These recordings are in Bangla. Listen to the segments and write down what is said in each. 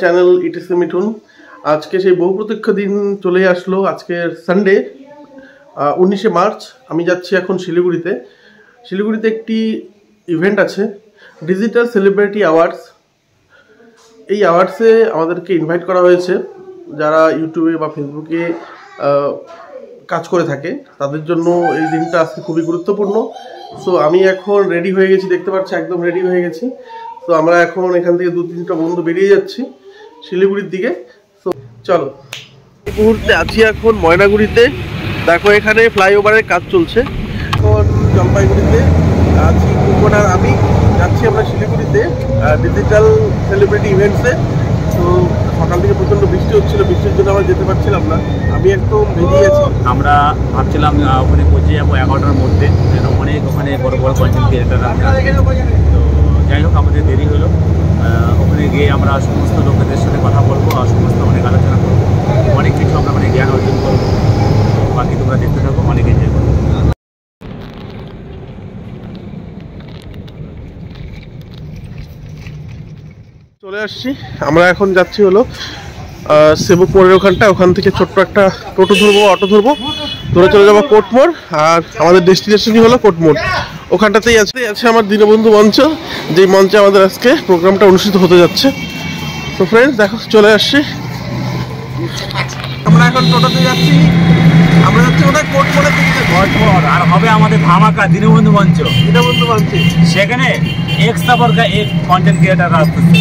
Channel etc Mithun. আজকে সেই বহু প্রতীক্ষিত দিন চলে আসলো। আজকে সানডে 19শে মার্চ। আমি যাচ্ছি এখন শিলিগুড়িতে। শিলিগুড়িতে একটি ইভেন্ট আছে, ডিজিটাল সেলিব্রিটি অ্যাওয়ার্ডস। এই অ্যাওয়ার্ডসে আমাদেরকে ইনভাইট করা হয়েছে যারা ইউটিউবে বা ফেসবুকে কাজ করে থাকে, তাদের জন্য এই দিনটা আজকে খুবই গুরুত্বপূর্ণ। সো আমি এখন রেডি হয়ে গেছি, দেখতে পাচ্ছি একদম রেডি হয়ে গেছি। তো আমরা এখন এখান থেকে 2-3টা বন্ধু বেরিয়ে যাচ্ছি শিলিগুড়ির দিকে। তো চলো, এই মুহূর্তে আছি এখন ময়নাগুড়িতে। দেখো এখানে ফ্লাইওভারের কাজ চলছে। এখন জলপাইগুড়িতে আছি, কুপন আর আমি যাচ্ছি আমরা শিলিগুড়িতে ডিজিটাল সেলিব্রিটি ইভেন্টসে। তো সকাল থেকে প্রচণ্ড বৃষ্টি হচ্ছিল, বৃষ্টির জন্য আমরা যেতে পারছিলাম না। আমি একদম বেরিয়ে আছি। আমরা ভাবছিলাম ওখানে পৌঁছে যাবো 11টার মধ্যে, অনেক ওখানে বড় বড় কন্টেন্ট ক্রিয়েটাররা। তো যাই হোক, আমাদের দেরি হলো। ওখানে গিয়ে আমরা সমস্ত লোকেদের সাথে কথা বলবো আর সমস্ত অনেক আলোচনা করবো, অনেক কিছু আমরা জ্ঞান অর্জন করবো। বাকি তোমরা দেখতে থাকো, অনেক এনজয় করবো। চলে আসছি, আমরা এখন যাচ্ছি হলো সেবক মোড়ের ওখান থেকে ছোট্ট একটা টোটো ধরবো, অটো ধরবো, ধরে চলে যাবো কোর্টমোড়। আর আমাদের ডেস্টিনেশনই হলো কোর্টমোড়। ওখানটাতেই আছে আমার দীনবন্ধু মঞ্চ, যেই মঞ্চে আমাদের আজকে প্রোগ্রামটা অনুষ্ঠিত হতে যাচ্ছে। তো ফ্রেন্ডস দেখো, চলে আসছি। আমরা এখন টোটোতে যাচ্ছি, আমরা যাচ্ছি ওটা কোর্টমোড়ের দিকে। আর হবে আমাদের ধামাকা দীনবন্ধু মঞ্চ। দীনবন্ধু মঞ্চে সেখানে এক তারপর এক কন্টেন্ট ক্রিয়েটাররা আসতেছে।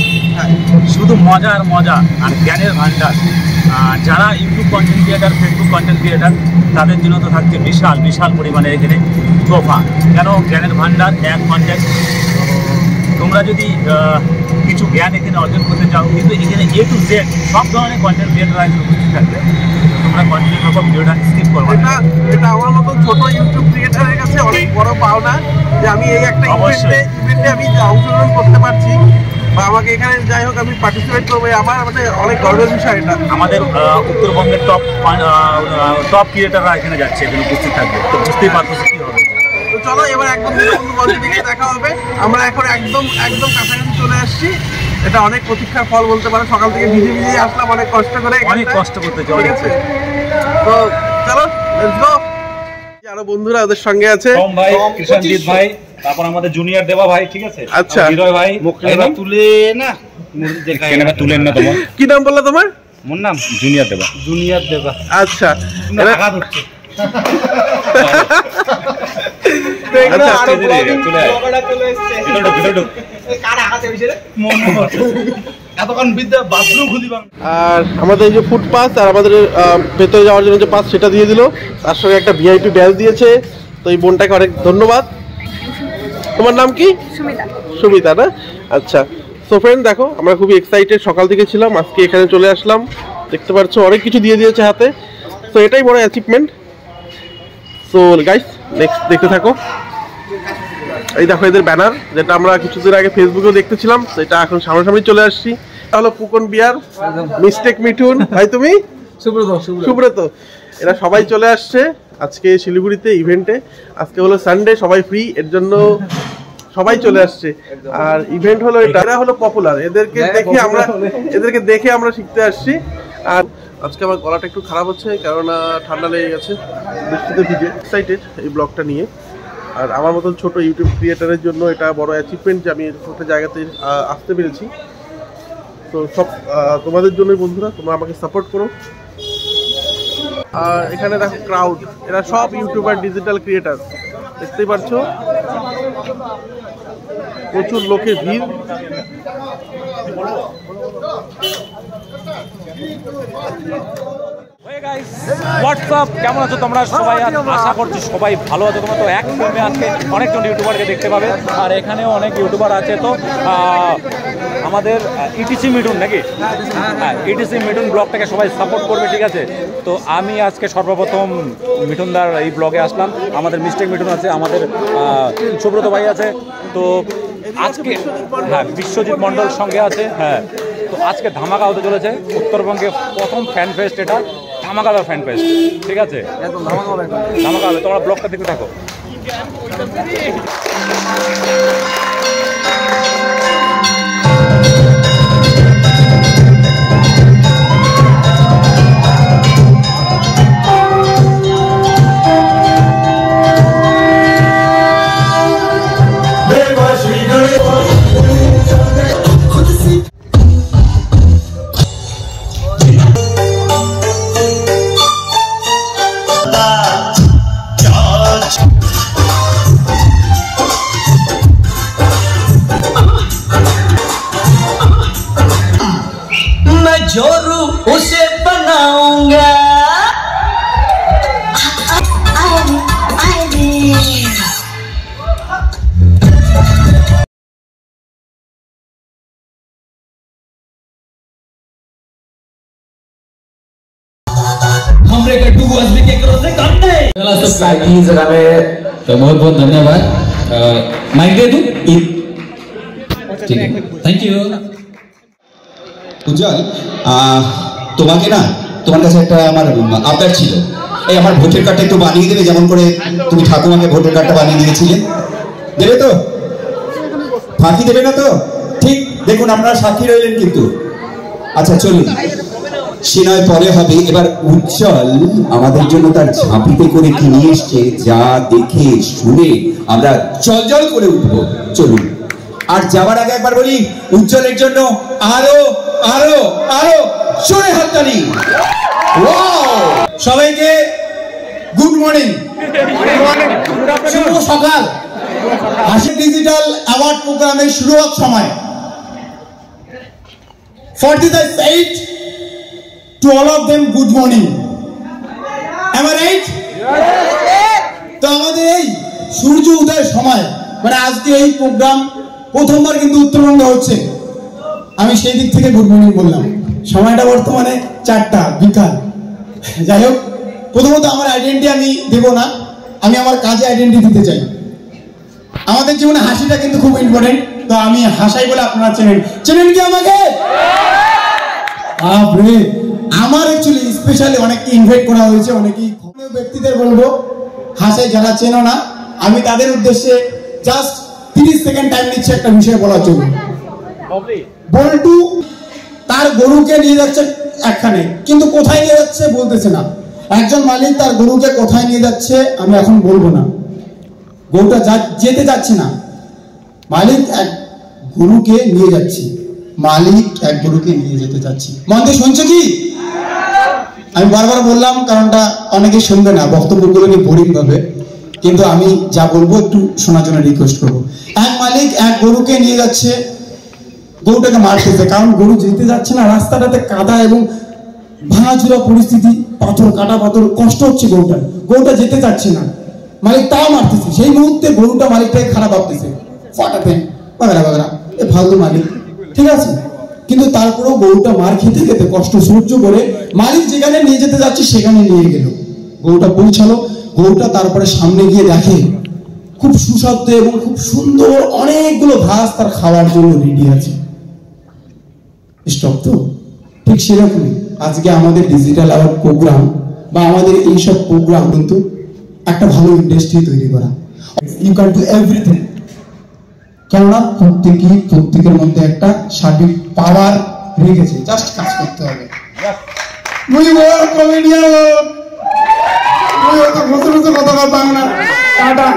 শুধু মজা আর মজা আর জ্ঞানের ভান্ডার। যারা YouTube content creator, Facebook content creator, তাদের জন্য তো থাকছে বিশাল বিশাল পরিমাণে এখানে তোফা। কেন জ্ঞানের ভান্ডার, এক কন্টেন্ট। তোমরা যদি কিছু জ্ঞান এখানে অর্জন করতে চাও, কিন্তু এখানে A to Z সব ধরনের কন্টেন্ট ক্রিয়েটাররা এখানে উপস্থিত থাকবে। তোমরা কন্টিনিউ থাকো, ভিডিওটা স্কিপ করবে। এটা আমার মতো ছোট ইউটিউব ক্রিয়েটারের কাছে অনেক বড় পাওনা যে আমি এই একটা ইভেন্টে আমি অংশগ্রহণ করতে পারছি, বা আমাকে এখানে যাই হোক আমি পার্টিসিপেট করবো। আমার মানে অনেক গর্বের বিষয় এটা। আমাদের উত্তরবঙ্গের টপ ক্রিয়েটাররা এখানে যাচ্ছে, এখানে উপস্থিত থাকবে। তো বুঝতেই পারছো কি হবে। তো চলো এবার একদম দীনবন্ধু মঞ্চের দিকে দেখা হবে। আমরা এখন একদম কাছাকাছি চলে আসছি। এটা অনেক প্রতীক্ষার ফল বলতে পারো। সকাল থেকে ভিজে আসলাম অনেক কষ্ট করে, অনেক কষ্ট করতে ঠিক আছে। তো চলো লেটস গো। আরো বন্ধুরা ওদের সঙ্গে আছে, ভাই, কৃষ্ণজিৎ ভাই, তারপর আমাদের জুনিয়র দেবা ভাই, ঠিক আছে। আচ্ছা, হৃদয় ভাই। তুলে না তুলেন না তোমার কি নাম বললা তোমার? মোর নাম জুনিয়র দেবা। জুনিয়র দেবা, আচ্ছা। আঘাত হচ্ছে। আর আমাদের এই যে ফুটপাথ আর আমাদের ভেতরে যাওয়ার জন্য যে পাস, সেটা দিয়ে দিল। তার সঙ্গে একটা ভিআইপি ব্যাজ দিয়েছে। তো এই বোনটাকে অনেক ধন্যবাদ। তোমার নাম কি? সুমিতা না? আচ্ছা। সো ফ্রেন্ড দেখো, আমরা খুবই এক্সাইটেড, সকাল থেকে ছিলাম, আজকে এখানে চলে আসলাম। দেখতে পাচ্ছ অনেক কিছু দিয়ে দিয়েছে হাতে। তো এটাই বড় অ্যাচিভমেন্ট। সো গাইস নেক্সট দেখতে থাকো। এই দেখো এদের ব্যানার, যেটা আমরা কিছুদিন আগে ফেসবুকেও দেখতেছিলাম, সেটা এখন সামনাসামনি চলে আসছি। হলো ফুকন বিয়ার, মিস্টেক মিঠুন ভাই, তুমি সুব্রত, এরা সবাই চলে আসছে আজকে শিলিগুড়িতে ইভেন্টে। আজকে হলো সানডে, সবাই ফ্রি, এর জন্য সবাই চলে আসছে। আর ইভেন্ট হলো এটা, এরা হলো পপুলার, এদেরকে দেখে আমরা শিখতে আসছি। আর আজকে আমার গলাটা একটু খারাপ হচ্ছে, কেননা ঠান্ডা লেগে গেছে, বৃষ্টিতে ভিজে। এক্সাইটেড এই ব্লগটা নিয়ে। আর আমার মতন ছোট ইউটিউব ক্রিয়েটারের জন্য এটা বড় অ্যাচিভমেন্ট যে আমি একটা জায়গাতে আসতে পেরেছি। তো সব তোমাদের জন্যই বন্ধুরা, তোমরা আমাকে সাপোর্ট করো। আর এখানে দেখো ক্রাউড, এরা সব ইউটিউবার, ডিজিটাল ক্রিয়েটার, দেখতেই পারছো প্রচুর লোকের ভিড়। হোয়াটসঅ্যাপ, কেমন আছো তোমরা সবাই? আশা করছি সবাই ভালো আছো। তোমরা তো এক ফিল্মে আজকে অনেকজন ইউটিউবারকে দেখতে পাবে, আর এখানেও অনেক ইউটিউবার আছে। তো আমাদের ইটিসি মিঠুন নাকি, হ্যাঁ ইটিসি মিঠুন ব্লগটাকে সবাই সাপোর্ট করবে, ঠিক আছে। তো আমি আজকে সর্বপ্রথম মিঠুনদার এই ব্লগে আসলাম। আমাদের মিস্টেক মিঠুন আছে, আমাদের সুব্রত ভাই আছে। তো আজকে হ্যাঁ বিশ্বজিৎ মণ্ডল সঙ্গে আছে। হ্যাঁ, তো আজকে ধামাকা হতে চলেছে। উত্তরবঙ্গে প্রথম ফ্যান ফেস্ট, এটা ধামাকাদার ফ্যান ফেস্ট, ঠিক আছে। ধামাকা হবে। তোমরা ব্লগটা দেখতে থাকো। जोरू उसे बनाऊंगा हमरे गड्डू को असली के करो से काम नहीं चला सब की जगह में तो बहुत बहुत धन्यवाद माइक दे दूं ठीक है थैंक यू উজ্জ্বল তোমাকে না তোমার কাছে একটা আমার আবদার ছিল এই আমার ভোটার কার্ডটা একটু বানিয়ে দেবে যেমন করে তুমি ঠাকুমাকে ভোটার কার্ডটা বানিয়ে দিয়েছিলে দেবে তো ফাঁকি দেবে না তো ঠিক দেখুন আপনারা সাক্ষী রইলেন কিন্তু আচ্ছা চলুন সে নয় পরে হবে এবার উজ্জ্বল আমাদের জন্য তার ঝাঁপিতে করে কি নিয়ে এসছে যা দেখে শুনে আমরা জল করে উঠবো চলুন আর যাওয়ার আগে একবার বলি উজ্জ্বলের জন্য আরো আরো আরো জোরে হাততালি সবাইকে গুড মর্নিং শুভ সকাল হাসি ডিজিটাল অ্যাওয়ার্ড প্রোগ্রামের শুরু হওয়ার সময় for the sake to all of them good morning am I right তো আমাদের এই সূর্য উদয়ের সময় মানে আজকে এই প্রোগ্রাম প্রথমবার কিন্তু উত্তরবঙ্গে হচ্ছে আমি সেই দিক থেকে গুড মর্নিং বললাম সময়টা বর্তমানে 4টা বিকাল যাই হোক প্রথমত আমার আইডেন্টি আমি দেব না আমি আমার কাজে আইডেন্টি দিতে চাই আমাদের জীবনে হাসিটা কিন্তু খুব ইম্পর্টেন্ট তো আমি হাসাই বলে আপনারা চেনেন কি আমাকে আপনি আমার অ্যাকচুয়ালি স্পেশালি অনেককে ইনভাইট করা হয়েছে অনেকেই ব্যক্তিদের বলবো হাসাই যারা চেনো না আমি তাদের উদ্দেশ্যে জাস্ট 30 সেকেন্ড টাইম নিচ্ছি একটা বিষয় বলার জন্য বল্টু তার গরুকে নিয়ে যাচ্ছে একখানে কিন্তু কোথায় নিয়ে যাচ্ছে বলতেছে না একজন মালিক তার গরুকে কোথায় নিয়ে যাচ্ছে আমি এখন বলবো না গরুটা যেতে যাচ্ছে না মালিক এক গরুকে নিয়ে যাচ্ছে মালিক এক গরুকে নিয়ে যেতে যাচ্ছে মন দিয়ে শুনছে কি আমি বারবার বললাম কারণটা অনেকে শুনবে না বক্তব্যগুলো নিয়ে বোরিং হবে কিন্তু আমি যা বলবো একটু শোনার জন্য রিকোয়েস্ট করবো এক মালিক এক গরুকে নিয়ে যাচ্ছে গরুটাকে মারতেছে কারণ গরু যেতে যাচ্ছে না রাস্তাটাতে কাদা এবং ভাঙাচুরা পরিস্থিতি পাথর কাটা পাথর কষ্ট হচ্ছে গরুটা যেতে যাচ্ছে না মালিক তাও মারতেছে সেই মুহূর্তে গরুটা মালিকটাকে খারাপ ভাবতেছে ফাটাতেন বাগড়া বাগড়া এ ফালতু মালিক ঠিক আছে কিন্তু তারপরেও গরুটা মার খেতে খেতে কষ্ট সহ্য করে মালিক যেখানে নিয়ে যেতে যাচ্ছে সেখানে নিয়ে গেল গরুটা পৌঁছালো গরুটা তারপরে সামনে গিয়ে দেখে খুব সুস্বাদু এবং খুব সুন্দর অনেকগুলো ঘাস তার খাওয়ার জন্য রেডি আছে স্টপ তো ঠিক সেরকমই আজকে আমাদের ডিজিটাল অ্যাওয়ার্ড প্রোগ্রাম বা আমাদের এইসব প্রোগ্রাম কিন্তু একটা ভালো ইন্ডাস্ট্রি তৈরি করা ইউ ক্যান ডু এভরিথিং কেননা প্রত্যেকের মধ্যে একটা সার্বিক পাওয়ার রেখেছে জাস্ট কাজ করতে হবে মুই বড় কমেডিয়ান মুই অত ঘুষে কথা বলতাম না টাটা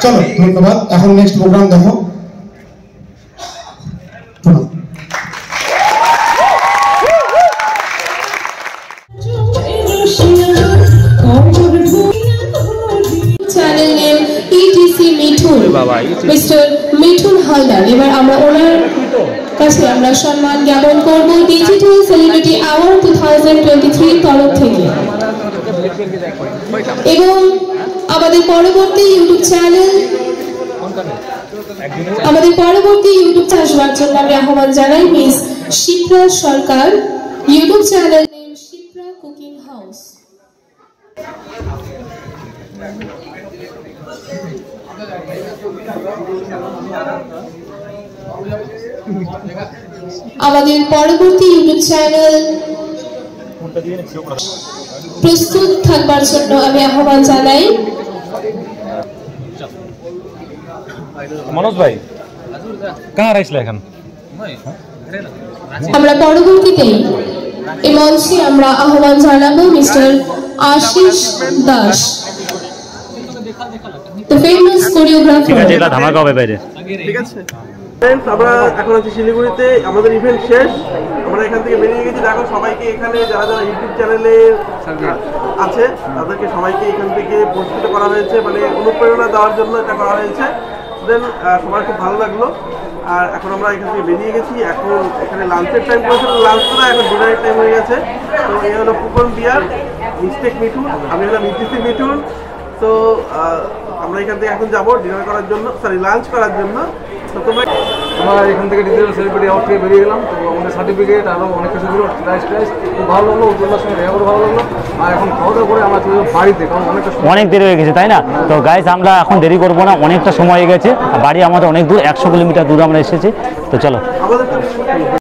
চলো ধন্যবাদ এখন নেক্সট প্রোগ্রাম দেখো channel name etc Mithun mister Mithun Haldar এবার আমরা ওনার কাছে আমরা সম্মান জ্ঞাপন করব ডিজিটাল সেলিব্রিটি অ্যাওয়ার্ড 2023 তরফ থেকে এবং আমাদের পরবর্তী ইউটিউব চ্যানেল আসবার জন্য আমি আহ্বান জানাই miss Shipra Sarkar YouTube channel name Shipra cooking house আমাদের পরবর্তী ইউটিউব চ্যানেল প্রস্তুত থাকবার জন্য আমি আহ্বান জানাই মনোজ ভাই কার আইসলে এখন আমরা পরবর্তীতে এই মঞ্চে আমরা আহ্বান জানাবো mister Ashis Das the famous choreographer ঠিক আছে এটা ধামাকা হবে বাইরে ঠিক আছে फ्रेंड्स আমরা এখন আছি শিলিগুড়িতে আমাদের ইভেন্ট শেষ আমরা এখান থেকে বেরিয়ে গেছি দেখো সবাইকে এখানে যারা যারা ইউটিউব চ্যানেলে আছে তাদেরকে সবাইকে এখান থেকে পুরস্কৃত করা হয়েছে মানে অনুপ্রেরণা দেওয়ার জন্য এটা করা হয়েছে দেন সবার খুব ভালো লাগলো আর এখন আমরা এখান থেকে বেরিয়ে গেছি। এখন এখানে লাঞ্চের টাইম করেছিল, লাঞ্চ করা, এখন ডিনারের টাইম হয়ে গেছে। তো এই হলো ফুকন বিয়ার, মিস্টেক মিঠুন, আমি হলাম ইটিসি মিঠুন। তো আমরা এখান থেকে এখন যাবো ডিনার করার জন্য, সরি লাঞ্চ করার জন্য। তো তোমরা আমরা এখান থেকে ডিজিটাল সেলিব্রিটি অ্যাওয়ার্ড থেকে বেরিয়ে গেলাম। তো আমাদের সার্টিফিকেট আরও অনেক কিছু দিল, প্রাইস খুব ভালো লাগলো, উজ্জ্বলার সঙ্গে দেখা করে ভালো লাগলো। আর এখন খাওয়া দাওয়া করে আমরা চলে যাবো বাড়িতে, কারণ অনেক দেরি হয়ে গেছে, তাই না? তো গাইস আমরা এখন দেরি করবো না, অনেকটা সময় হয়ে গেছে, বাড়ি আমাদের অনেক দূর, 100 কিলোমিটার দূর আমরা এসেছি। তো চলো। আমাদের